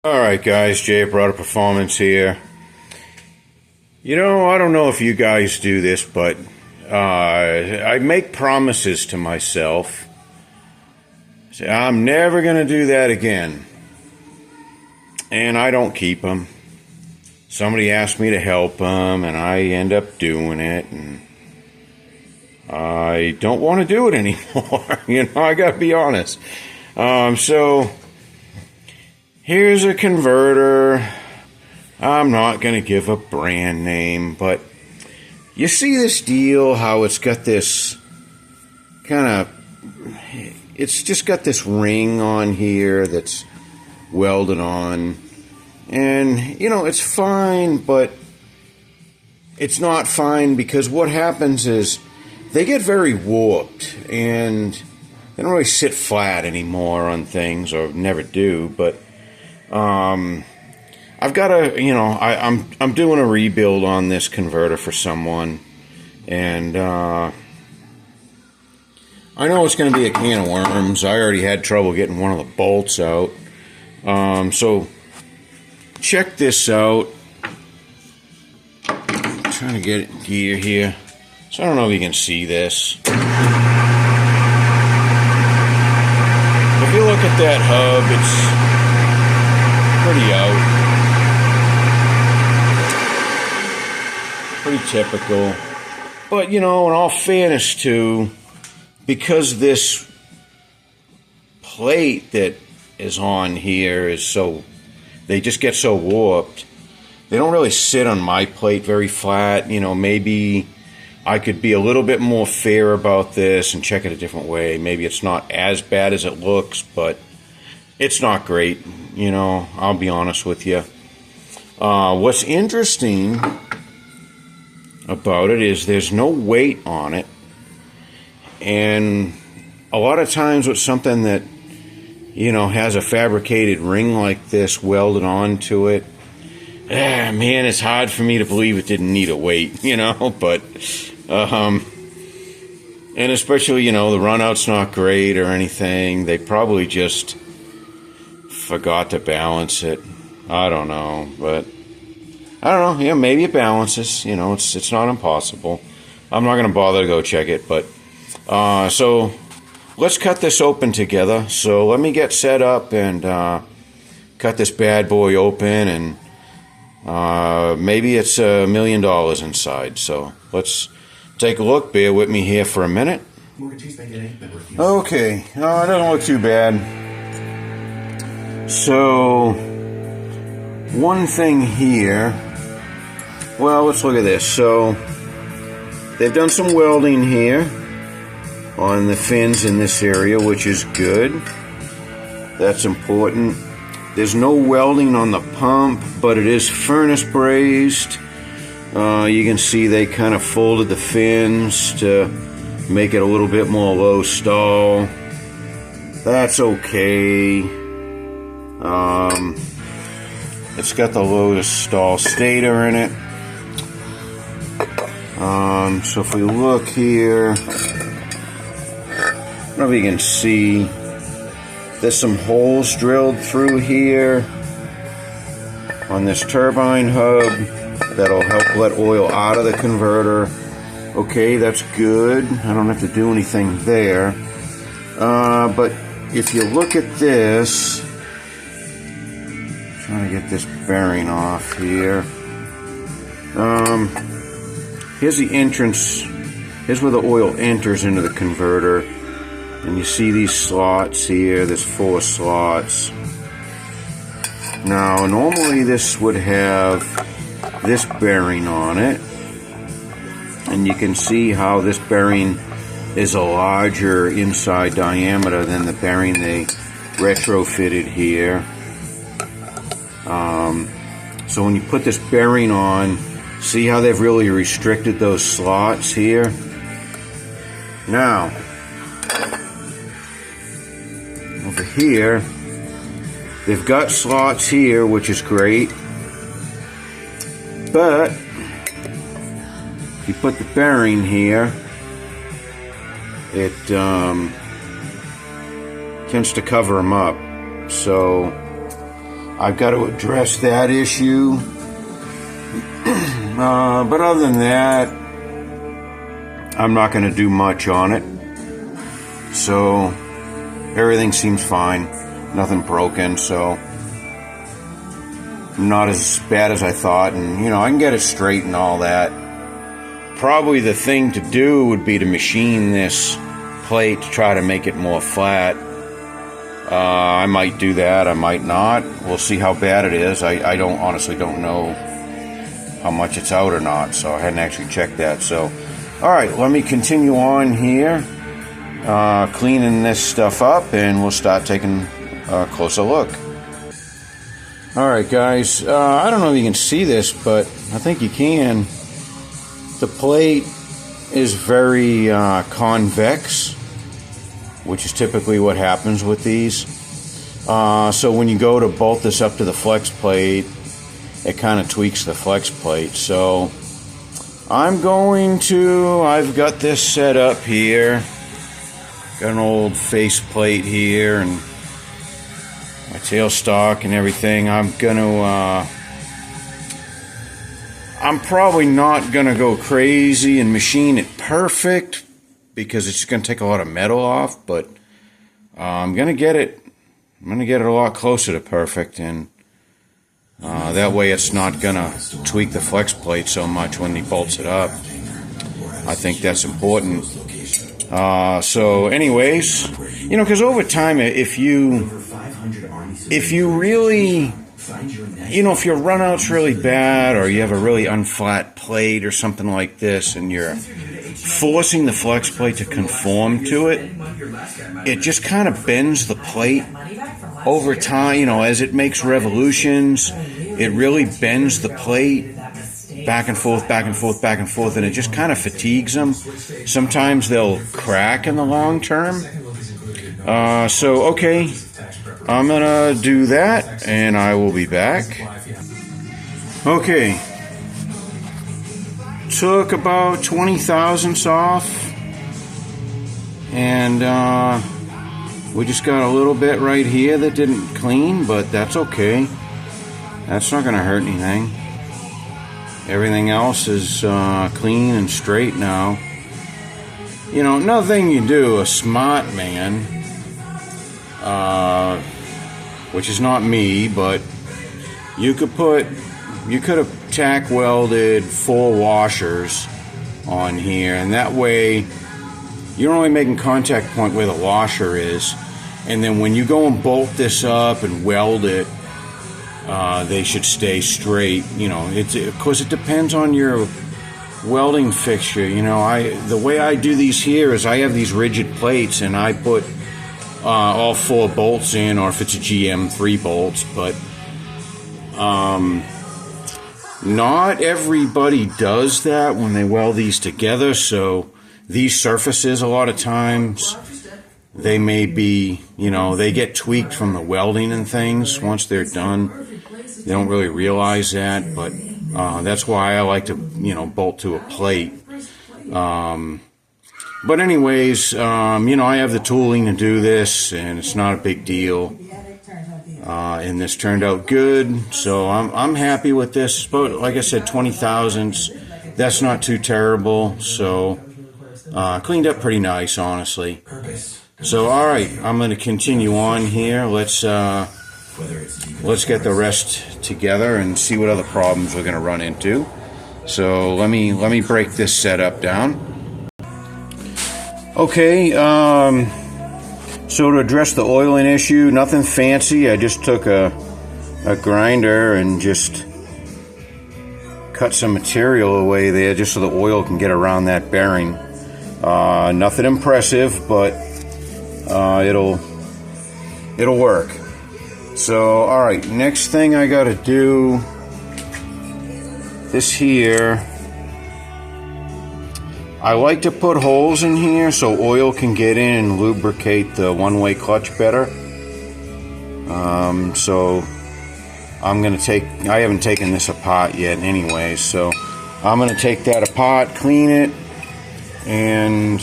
Alright guys, Jay at Broader Performance here. You know, I don't know if you guys do this, but I make promises to myself. Say, I'm never going to do that again. And I don't keep them. Somebody asks me to help them, and I end up doing it, and I don't want to do it anymore. You know, I got to be honest. So here's a converter. I'm not going to give a brand name, but you see this deal, how it's got this it's just got this ring on here that's welded on. And, you know, it's fine, but it's not fine because what happens is they get very warped and they don't really sit flat anymore on things, or never do, but I've got a, you know, I'm doing a rebuild on this converter for someone, and I know it's going to be a can of worms. I already had trouble getting one of the bolts out. So check this out. I'm trying to get it gear here. So I don't know if you can see this. If you look at that hub, it's pretty out. Pretty typical. But, you know, in all fairness too, because this plate that is on here is so, they just get so warped, they don't really sit on my plate very flat. You know, maybe I could be a little bit more fair about this and check it a different way. Maybe it's not as bad as it looks, but it's not great. You know, I'll be honest with you. What's interesting about it is there's no weight on it. And a lot of times with something that, you know, has a fabricated ring like this welded onto it, man, it's hard for me to believe it didn't need a weight, you know, but, and especially, you know, the runout's not great or anything. They probably just forgot to balance it. I don't know, but I don't know. Yeah, maybe it balances. You know, it's not impossible. I'm not going to bother to go check it, but so let's cut this open together. So let me get set up and cut this bad boy open, and maybe it's $1 million inside. So let's take a look. Bear with me here for a minute. Okay, it doesn't look too bad. So one thing here, well, let's look at this. So they've done some welding here on the fins in this area, which is good. That's important. There's no welding on the pump, but it is furnace brazed. You can see they kind of folded the fins to make it a little bit more low stall. That's okay. It's got the low stall stator in it. So if we look here, I don't know if you can see, there's some holes drilled through here on this turbine hub that'll help let oil out of the converter. Okay, that's good. I don't have to do anything there. But if you look at this, trying to get this bearing off here. Here's the entrance. Here's where the oil enters into the converter. And you see these slots here. There's 4 slots. Now, normally this would have this bearing on it. And you can see how this bearing is a larger inside diameter than the bearing they retrofitted here. So when you put this bearing on, see how they've really restricted those slots here? Now, over here, they've got slots here, which is great. But if you put the bearing here, it tends to cover them up. So I've got to address that issue. But other than that, I'm not going to do much on it. So everything seems fine. Nothing broken, so not as bad as I thought. And, you know, I can get it straight and all that. Probably the thing to do would be to machine this plate to try to make it more flat. I might do that, I might not. We'll see how bad it is. I honestly don't know how much it's out or not, so I hadn't actually checked that. So, alright, let me continue on here, cleaning this stuff up, and we'll start taking a closer look. Alright guys, I don't know if you can see this, but I think you can. The plate is very convex, which is typically what happens with these. So when you go to bolt this up to the flex plate, it kind of tweaks the flex plate. So I've got this set up here. Got an old face plate here and my tailstock and everything. I'm probably not gonna go crazy and machine it perfect because it's gonna take a lot of metal off, but I'm gonna get it a lot closer to perfect, and that way it's not gonna tweak the flex plate so much when he bolts it up. I think that's important. So anyways, you know, because over time, if you really, you know, if your runout's really bad or you have a really unflat plate or something like this and you're forcing the flex plate to conform to it, it just kind of bends the plate over time. You know, as it makes revolutions, it really bends the plate back and forth, back and forth, back and forth, and it just kind of fatigues them. Sometimes they'll crack in the long term. So, okay, I'm gonna do that, and I will be back. Okay, took about 20 thousandths off, and we just got a little bit right here that didn't clean, but that's okay. That's not gonna hurt anything. Everything else is clean and straight now. You know, another thing you do, a smart man, which is not me, but you could have tack welded 4 washers on here, and that way you're only making contact point where the washer is, and then when you go and bolt this up and weld it, they should stay straight. You know, of course it depends on your welding fixture. You know, the way I do these here is I have these rigid plates and I put all 4 bolts in, or if it's a GM, 3 bolts, but not everybody does that when they weld these together. So these surfaces, a lot of times, they may be, you know, they get tweaked from the welding and things once they're done. They don't really realize that, but that's why I like to, you know, bolt to a plate. But anyways, you know, I have the tooling to do this, and it's not a big deal. And this turned out good, so I'm happy with this. But like I said, 20 thousandths, that's not too terrible. So cleaned up pretty nice, honestly. So all right, I'm going to continue on here. Let's get the rest together and see what other problems we're going to run into. So let me break this setup down. Okay, so to address the oiling issue, nothing fancy. I just took a grinder and just cut some material away there just so the oil can get around that bearing. Nothing impressive, but it'll work. So, alright, next thing I gotta do, this here, I like to put holes in here so oil can get in and lubricate the one-way clutch better. So I'm gonna I haven't taken this apart yet anyway, so I'm gonna take that apart, clean it, and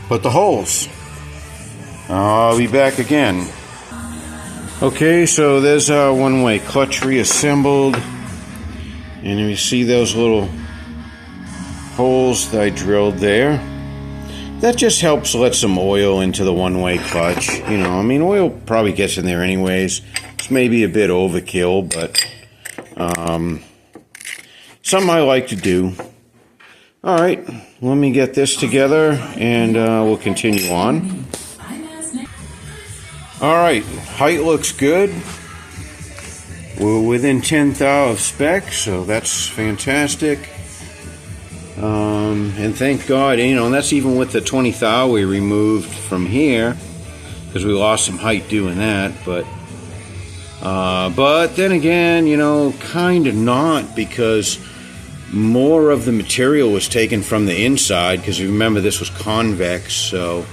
put the holes. I'll be back again. Okay, so there's our one-way clutch reassembled, and you see those little holes that I drilled there. That just helps let some oil into the one-way clutch. You know, I mean, oil probably gets in there anyways. It's maybe a bit overkill, but something I like to do. All right, let me get this together, and we'll continue on. All right, height looks good. We're within 10 thou of spec, so that's fantastic. And thank God, you know, and that's even with the 20 thou we removed from here, because we lost some height doing that. But then again, you know, kind of not, because more of the material was taken from the inside, because you remember this was convex, so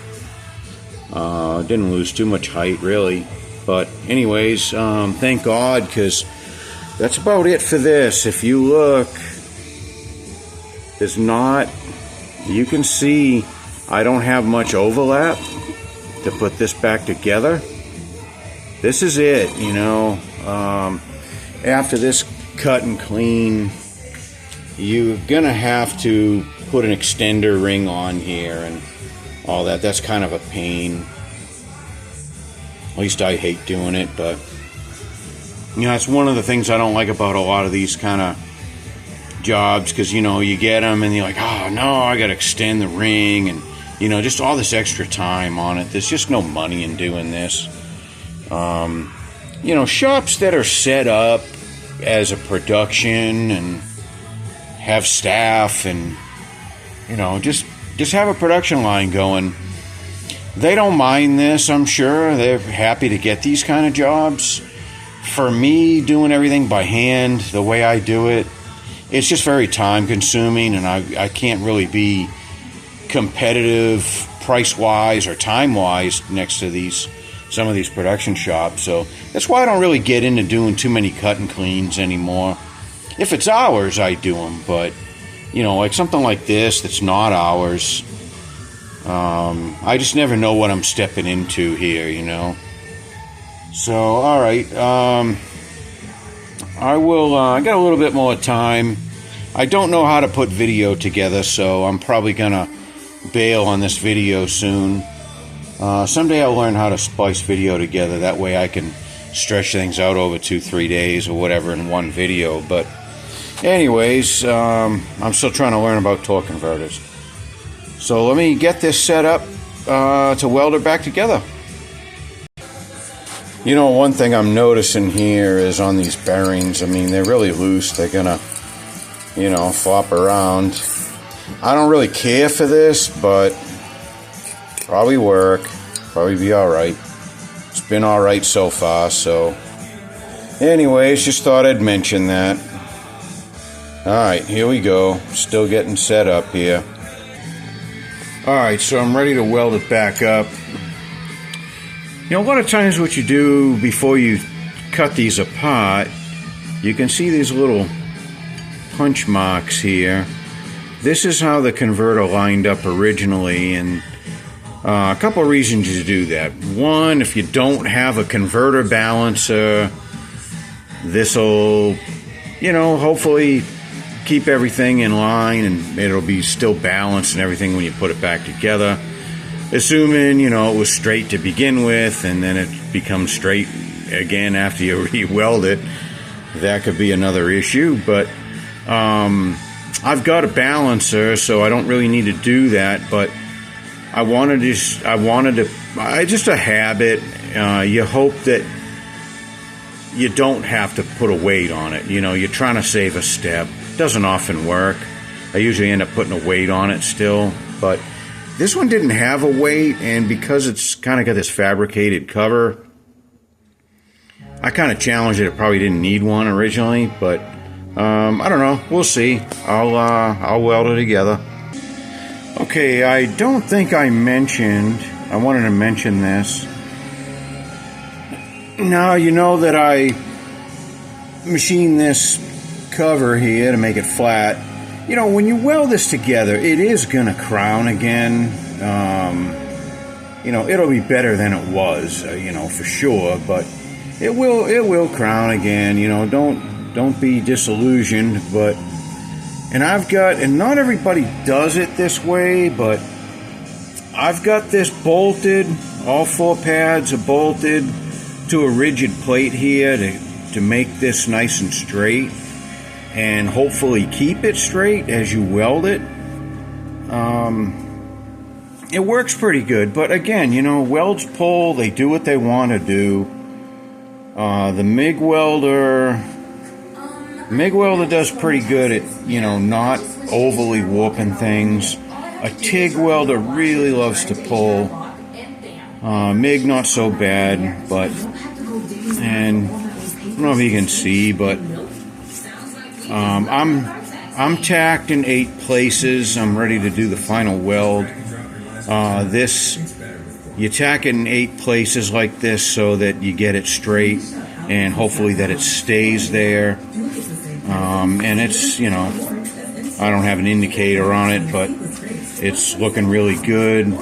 didn't lose too much height really. But anyways, thank God, because that's about it for this. If you look, there's not, you can see I don't have much overlap to put this back together. This is it, you know. After this cut and clean, you're gonna have to put an extender ring on here and all that. That's kind of a pain. At least I hate doing it, but you know, it's one of the things I don't like about a lot of these kind of jobs, because you know, you get them and you're like, oh no, I gotta extend the ring, and you know, just all this extra time on it. There's just no money in doing this. You know, shops that are set up as a production and have staff and, you know, just have a production line going, they don't mind this, I'm sure. They're happy to get these kind of jobs. For me, doing everything by hand, the way I do it, it's just very time consuming, and I can't really be competitive price-wise or time-wise next to some of these production shops. So that's why I don't really get into doing too many cut and cleans anymore. If it's ours, I do them, but you know, like something like this that's not ours, I just never know what I'm stepping into here, you know. So, all right, I will. I got a little bit more time. I don't know how to put video together, so I'm probably gonna bail on this video soon. Someday I'll learn how to splice video together. That way I can stretch things out over 2-3 days or whatever in one video. But anyways, I'm still trying to learn about torque converters. So let me get this set up to weld it back together. You know, one thing I'm noticing here is on these bearings, I mean, they're really loose. They're gonna, you know, flop around. I don't really care for this, but probably work. Probably be alright. It's been alright so far, so anyways, just thought I'd mention that. Alright, here we go. Still getting set up here. Alright, so I'm ready to weld it back up. You know, a lot of times what you do before you cut these apart, you can see these little punch marks here. This is how the converter lined up originally, and a couple of reasons to do that. One, if you don't have a converter balancer, this will, you know, hopefully keep everything in line, and it'll be still balanced and everything when you put it back together. Assuming, you know, it was straight to begin with, and then it becomes straight again after you re-weld it. That could be another issue, but I've got a balancer, so I don't really need to do that. But it's just a habit. You hope that you don't have to put a weight on it. You know, you're trying to save a step. Doesn't often work. I usually end up putting a weight on it still, but this one didn't have a weight, and because it's kind of got this fabricated cover, I kind of challenged it. It probably didn't need one originally, but I don't know. We'll see. I'll weld it together. Okay, I don't think I wanted to mention this. Now, you know that I machined this cover here to make it flat. You know, when you weld this together, it is going to crown again. You know, it'll be better than it was, you know, for sure. But it will crown again. You know, don't be disillusioned. But and not everybody does it this way, but I've got this bolted. All 4 pads are bolted to a rigid plate here to make this nice and straight, and hopefully keep it straight as you weld it. It works pretty good, but again, you know, welds pull, they do what they want to do. The MIG welder does pretty good at, you know, not overly warping things. A TIG welder really loves to pull. MIG not so bad, but, and I don't know if you can see, but I'm tacked in 8 places. I'm ready to do the final weld. You tack it in 8 places like this so that you get it straight, and hopefully that it stays there. And it's, you know, I don't have an indicator on it, but it's looking really good.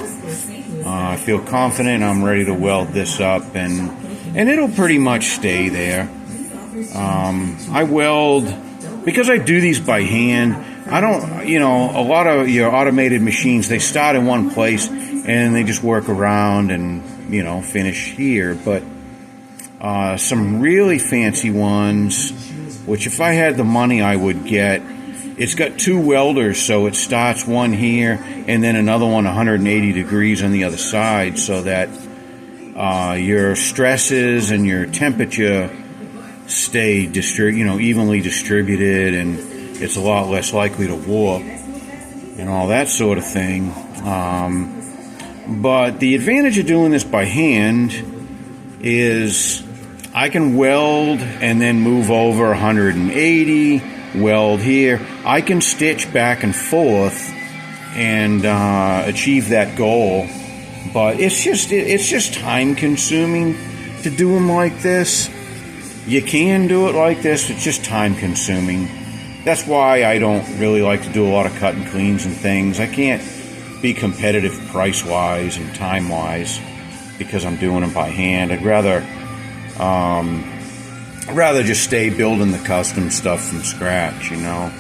I feel confident. I'm ready to weld this up, and it'll pretty much stay there. I weld, because I do these by hand. I don't, you know, a lot of your automated machines, they start in one place and they just work around and, you know, finish here. But some really fancy ones, which if I had the money I would get, it's got 2 welders, so it starts one here and then another one 180 degrees on the other side, so that your stresses and your temperature stay evenly distributed, and it's a lot less likely to warp and all that sort of thing. But the advantage of doing this by hand is I can weld and then move over 180, weld here. I can stitch back and forth and achieve that goal. But it's just time consuming to do them like this. You can do it like this, it's just time consuming. That's why I don't really like to do a lot of cut and cleans and things. I can't be competitive price-wise and time-wise because I'm doing them by hand. I'd rather just stay building the custom stuff from scratch, you know.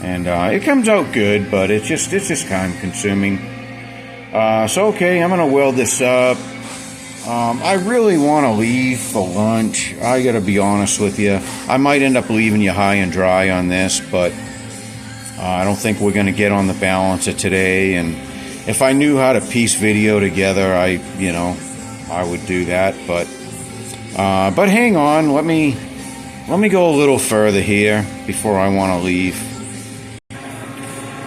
And it comes out good, but it's just time consuming. So okay, I'm gonna weld this up. I really want to leave for lunch. I gotta be honest with you. I might end up leaving you high and dry on this, but I don't think we're gonna get on the balancer today. And if I knew how to piece video together, I would do that. But hang on, let me go a little further here before I want to leave.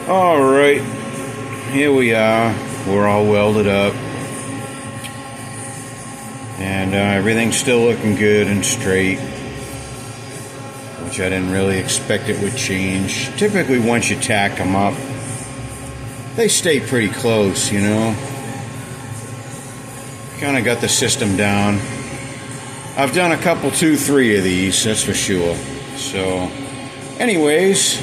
All right, here we are. We're all welded up. And everything's still looking good and straight, which I didn't really expect it would change. Typically, once you tack them up, they stay pretty close, you know. Kind of got the system down. I've done a couple, 2, 3 of these, that's for sure. So, anyways,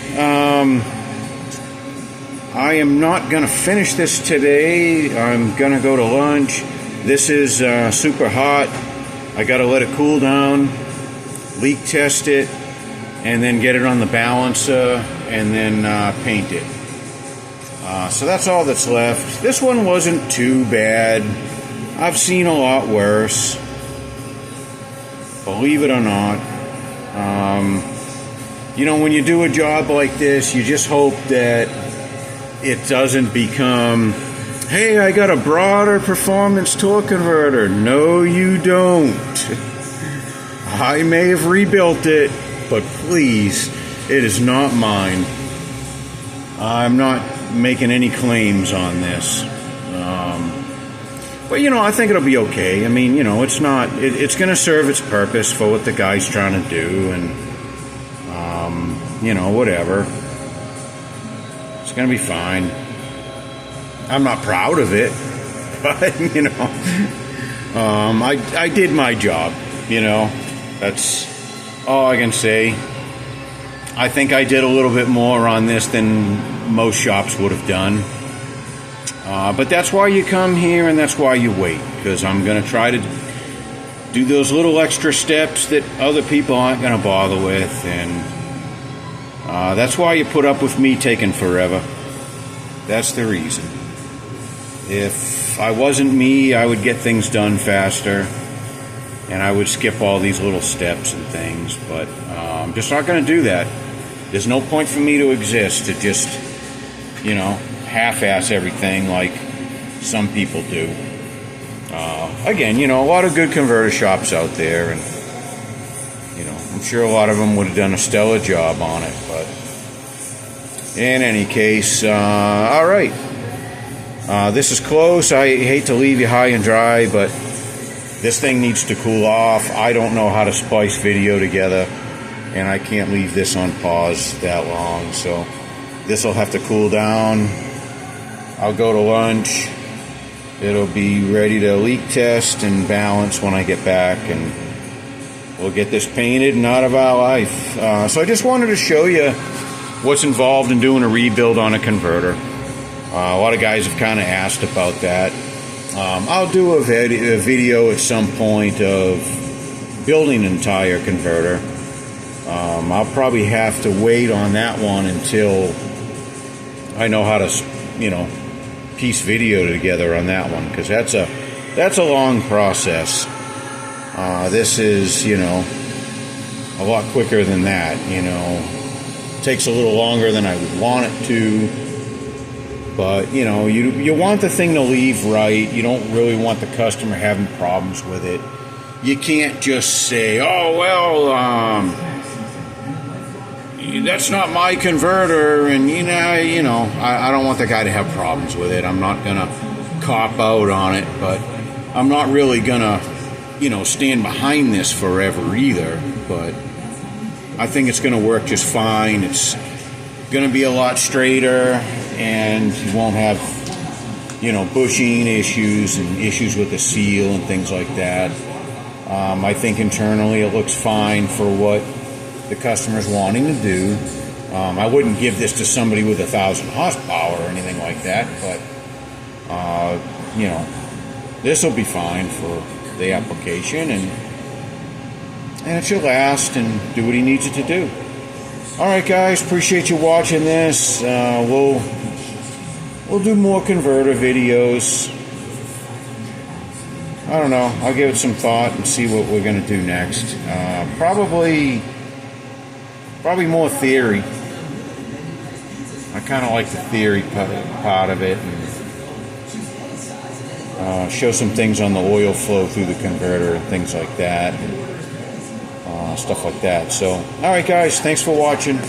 I am not going to finish this today. I'm going to go to lunch. This is super hot. I got to let it cool down, leak test it, and then get it on the balancer, and then paint it. So that's all that's left. This one wasn't too bad. I've seen a lot worse, believe it or not. You know, when you do a job like this, you just hope that it doesn't become, hey, I got a broader performance torque converter. No, you don't. I may have rebuilt it, but please, it is not mine. I'm not making any claims on this. But, you know, I think it'll be okay. I mean, you know, it's going to serve its purpose for what the guy's trying to do, and, you know, whatever. It's going to be fine. I'm not proud of it, but, you know, I did my job, you know. That's all I can say. I think I did a little bit more on this than most shops would have done. But that's why you come here, and that's why you wait, because I'm going to try to do those little extra steps that other people aren't going to bother with, and that's why you put up with me taking forever. That's the reason. If I wasn't me, I would get things done faster, and I would skip all these little steps and things, but I'm just not going to do that. There's no point for me to exist to just, half-ass everything like some people do. Again, a lot of good converter shops out there, and I'm sure a lot of them would have done a stellar job on it, but in any case, all right. This is close. I hate to leave you high and dry, but this thing needs to cool off. I don't know how to splice video together, and I can't leave this on pause that long, so this will have to cool down. I'll go to lunch. It'll be ready to leak test and balance when I get back, and we'll get this painted and out of our life. So I just wanted to show you what's involved in doing a rebuild on a converter. A lot of guys have kind of asked about that. I'll do a video at some point of building an entire converter. I'll probably have to wait on that one until I know how to, piece video together on that one, because that's a long process. This is, a lot quicker than that. Takes a little longer than I would want it to, but you want the thing to leave right. You don't really want the customer having problems with it. You can't just say, oh well, that's not my converter, and I don't want the guy to have problems with it. I'm not gonna cop out on it, but I'm not really gonna stand behind this forever either. But I think it's gonna work just fine. It's gonna be a lot straighter, and you won't have bushing issues and issues with the seal and things like that. I think internally it looks fine for what the customer's wanting to do. I wouldn't give this to somebody with 1,000 horsepower or anything like that, but this will be fine for the application, and it should last and do what he needs it to do. All right, guys, appreciate you watching this. We'll do more converter videos. I don't know. I'll give it some thought and see what we're going to do next. Probably more theory. I kind of like the theory part of it, and show some things on the oil flow through the converter and things like that, and stuff like that. So, all right, guys, thanks for watching.